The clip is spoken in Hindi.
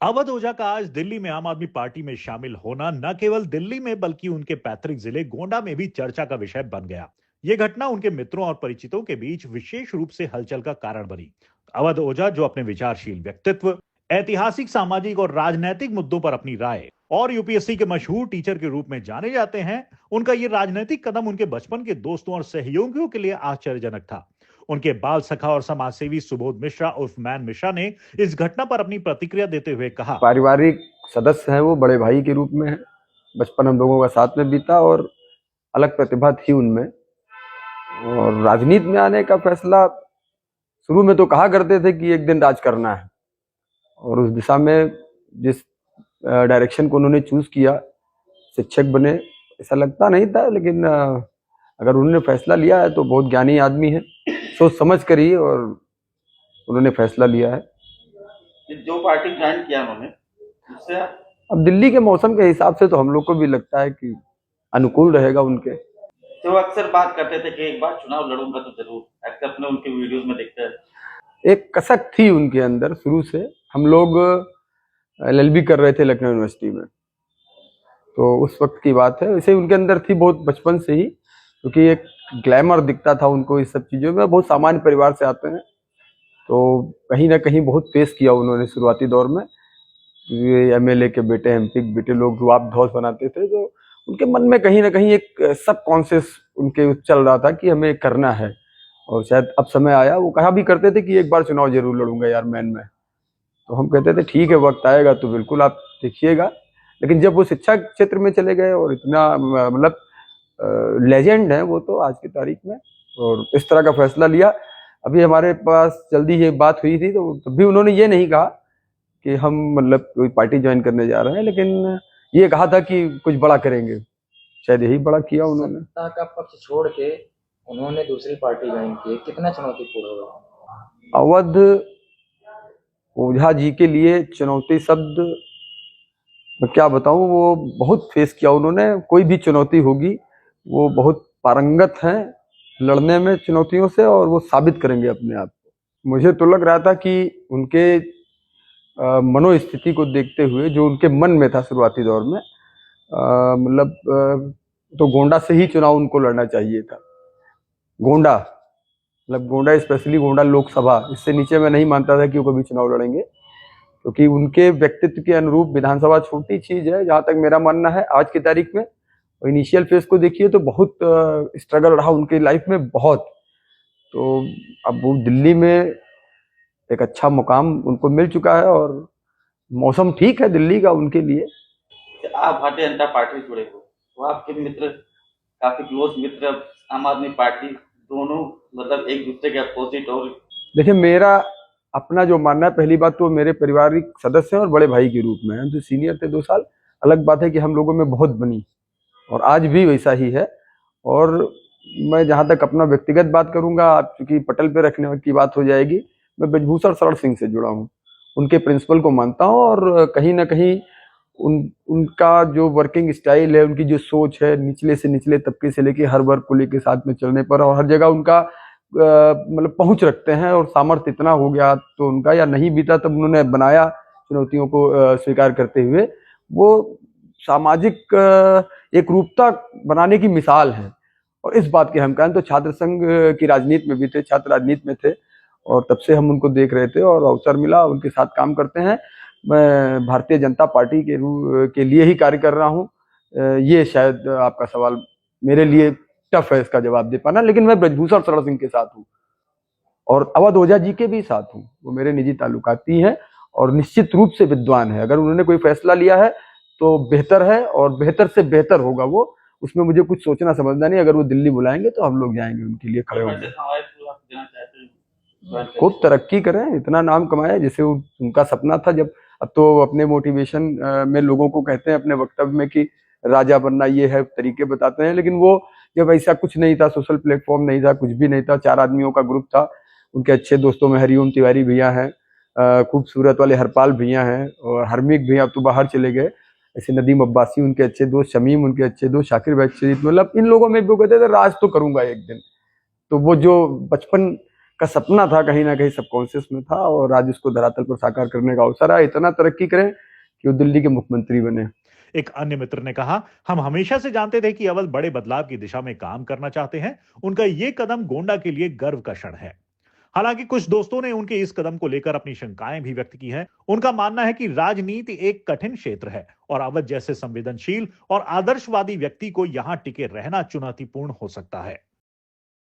अवध ओझा का आज दिल्ली में आम आदमी पार्टी में शामिल होना न केवल दिल्ली में बल्कि उनके पैतृक जिले गोंडा में भी चर्चा का विषय बन गया। ये घटना उनके मित्रों और परिचितों के बीच विशेष रूप से हलचल का कारण बनी। अवध ओझा जो अपने विचारशील व्यक्तित्व, ऐतिहासिक, सामाजिक और राजनैतिक मुद्दों पर अपनी राय और यूपीएससी के मशहूर टीचर के रूप में जाने जाते हैं, उनका ये राजनीतिक कदम उनके बचपन के दोस्तों और सहयोगियों के लिए आश्चर्यजनक था। उनके बाल सखा और समाजसेवी सुबोध मिश्रा उर्फ मैन मिश्रा ने इस घटना पर अपनी प्रतिक्रिया देते हुए कहा, पारिवारिक सदस्य हैं, वो बड़े भाई के रूप में है। बचपन हम लोगों का साथ में बीता और अलग प्रतिभा थी उनमें। और राजनीति में आने का फैसला शुरू में तो कहा करते थे कि एक दिन राज करना है, और उस दिशा में जिस डायरेक्शन को उन्होंने चूज किया, शिक्षक बने, ऐसा लगता नहीं था। लेकिन अगर उन्होंने फैसला लिया है तो बहुत ज्ञानी आदमी है, सोच समझ कर ही और उन्होंने फैसला लिया है। जो पार्टी ज्वाइन किया उन्होंने, उससे अब दिल्ली के मौसम के हिसाब से तो हम लोग को भी लगता है कि अनुकूल रहेगा उनके। जो अक्सर बात करते थे कि एक बार चुनाव लड़ूंगा तो जरूर, अक्सर अपने उनके वीडियोस में देखते हैं। एक कसक थी उनके अंदर शुरू से। हम लोग एलएलबी कर रहे थे लखनऊ यूनिवर्सिटी में, तो उस वक्त की बात है। वैसे उनके अंदर थी बहुत बचपन से ही, क्योंकि एक ग्लैमर दिखता था उनको इस सब चीज़ों में। बहुत सामान्य परिवार से आते हैं, तो कहीं ना कहीं बहुत फेस किया उन्होंने शुरुआती दौर में। एमएलए के बेटे, एमपी के बेटे लोग रुआब धौस बनाते थे, तो उनके मन में कहीं ना कहीं एक सब कॉन्शियस उनके चल रहा था कि हमें करना है। और शायद अब समय आया। वो कहा भी करते थे कि एक बार चुनाव जरूर लड़ूंगा यार मैन में। तो हम कहते थे ठीक है, वक्त आएगा तो बिल्कुल आप देखिएगा। लेकिन जब वो शिक्षा क्षेत्र में चले गए और इतना मतलब लेजेंड है वो तो आज की तारीख में, और इस तरह का फैसला लिया। अभी हमारे पास जल्दी ये बात हुई थी, तो तब भी उन्होंने ये नहीं कहा कि हम मतलब कोई पार्टी ज्वाइन करने जा रहे हैं, लेकिन ये कहा था कि कुछ बड़ा करेंगे। शायद यही बड़ा किया उन्होंने। सत्ता का पक्ष छोड़ के उन्होंने दूसरी पार्टी ज्वाइन की, कितना चुनौतीपूर्ण होगा? अवध ओझा जी के लिए चुनौती शब्द मैं क्या बताऊं, वो बहुत फेस किया उन्होंने। कोई भी चुनौती होगी, वो बहुत पारंगत हैं लड़ने में चुनौतियों से, और वो साबित करेंगे अपने आप को। मुझे तो लग रहा था कि उनके मनोस्थिति को देखते हुए, जो उनके मन में था शुरुआती दौर में, मतलब तो गोंडा से ही चुनाव उनको लड़ना चाहिए था। गोंडा मतलब गोंडा, स्पेशली गोंडा लोकसभा, इससे नीचे मैं नहीं मानता था कि वो कभी चुनाव लड़ेंगे, क्योंकि उनके व्यक्तित्व के अनुरूप विधानसभा छोटी चीज है जहां तक मेरा मानना है आज की तारीख में। और इनिशियल फेज को देखिए तो बहुत स्ट्रगल रहा उनकी लाइफ में, बहुत। तो अब वो दिल्ली में एक अच्छा मुकाम उनको मिल चुका है, और मौसम ठीक है दिल्ली का उनके लिए। आप भारतीय जनता पार्टी से जुड़े हो, तो आपके मित्र, काफी क्लोज मित्र आम आदमी पार्टी, दोनों मतलब एक दूसरे के अपोजिट। और देखिए, मेरा अपना जो मानना है, पहली बात तो मेरे पारिवारिक सदस्य हैं और बड़े भाई के रूप में हैं, जो सीनियर थे 2 साल। अलग बात है कि हम लोगों में बहुत बनी, और आज भी वैसा ही है। और मैं जहां तक अपना व्यक्तिगत बात करूंगा, आप चूंकि पटल पे रखने की बात हो जाएगी, मैं ब्रजभूषण शरण सिंह से जुड़ा हूँ, उनके प्रिंसिपल को मानता हूँ। और कहीं ना कहीं उनका जो वर्किंग स्टाइल है, उनकी जो सोच है, निचले से निचले तबके से लेके हर वर्ग को लेके साथ में चलने पर, और हर जगह उनका मतलब पहुंच रखते हैं। और सामर्थ्य इतना हो गया तो उनका, या नहीं बीता तब उन्होंने बनाया चुनौतियों को स्वीकार करते हुए। वो सामाजिक एक रूपता बनाने की मिसाल है। और इस बात के हम कहें तो छात्र संघ की राजनीति में भी थे, छात्र राजनीति में थे, और तब से हम उनको देख रहे थे और अवसर मिला, उनके साथ काम करते हैं। मैं भारतीय जनता पार्टी के लिए ही कार्य कर रहा हूँ। ये शायद आपका सवाल मेरे लिए टफ है इसका जवाब दे पाना, लेकिन मैं ब्रजभूषण शरण सिंह के साथ हूँ और अवध ओझा जी के भी साथ हूँ। वो मेरे निजी ताल्लुकाती हैं और निश्चित रूप से विद्वान है। अगर उन्होंने कोई फैसला लिया है तो बेहतर है, और बेहतर से बेहतर होगा वो। उसमें मुझे कुछ सोचना समझना नहीं। अगर वो दिल्ली बुलाएंगे तो हम लोग जाएंगे, उनके लिए खड़े होंगे। खूब तरक्की करें, इतना नाम कमाए जैसे उनका सपना था। जब अब तो अपने मोटिवेशन में लोगों को कहते हैं अपने वक्तव्य में कि राजा बनना ये है, तरीके बताते हैं, लेकिन वो जब ऐसा कुछ नहीं था, सोशल प्लेटफॉर्म नहीं था, कुछ भी नहीं था, 4 आदमियों का ग्रुप था। उनके अच्छे दोस्तों में हरिओम तिवारी भैया हैं, खूबसूरत वाले हरपाल भैया हैं, और हरमीक भैया अब तो बाहर चले गए। ऐसे नदीम अब्बासी उनके अच्छे दोस्त, शमीम उनके अच्छे दोस्त, शाकिर भाई, मतलब इन लोगों में भी वो कहते थे राज तो करूंगा एक दिन। तो वो जो बचपन का सपना था, कहीं ना कहीं सबकॉन्शियस में था, और आज उसको धरातल पर साकार करने का अवसर आया। इतना तरक्की करें कि वो दिल्ली के मुख्यमंत्री बने। एक अन्य मित्र ने कहा, हम हमेशा से जानते थे कि अवध बड़े बदलाव की दिशा में काम करना चाहते हैं। उनका ये कदम गोंडा के लिए गर्व का क्षण है। हालांकि कुछ दोस्तों ने उनके इस कदम को लेकर अपनी शंकाएं भी व्यक्त की हैं। उनका मानना है कि राजनीति एक कठिन क्षेत्र है और अवध जैसे संवेदनशील और आदर्शवादी व्यक्ति को यहां टिके रहना चुनौतीपूर्ण हो सकता है।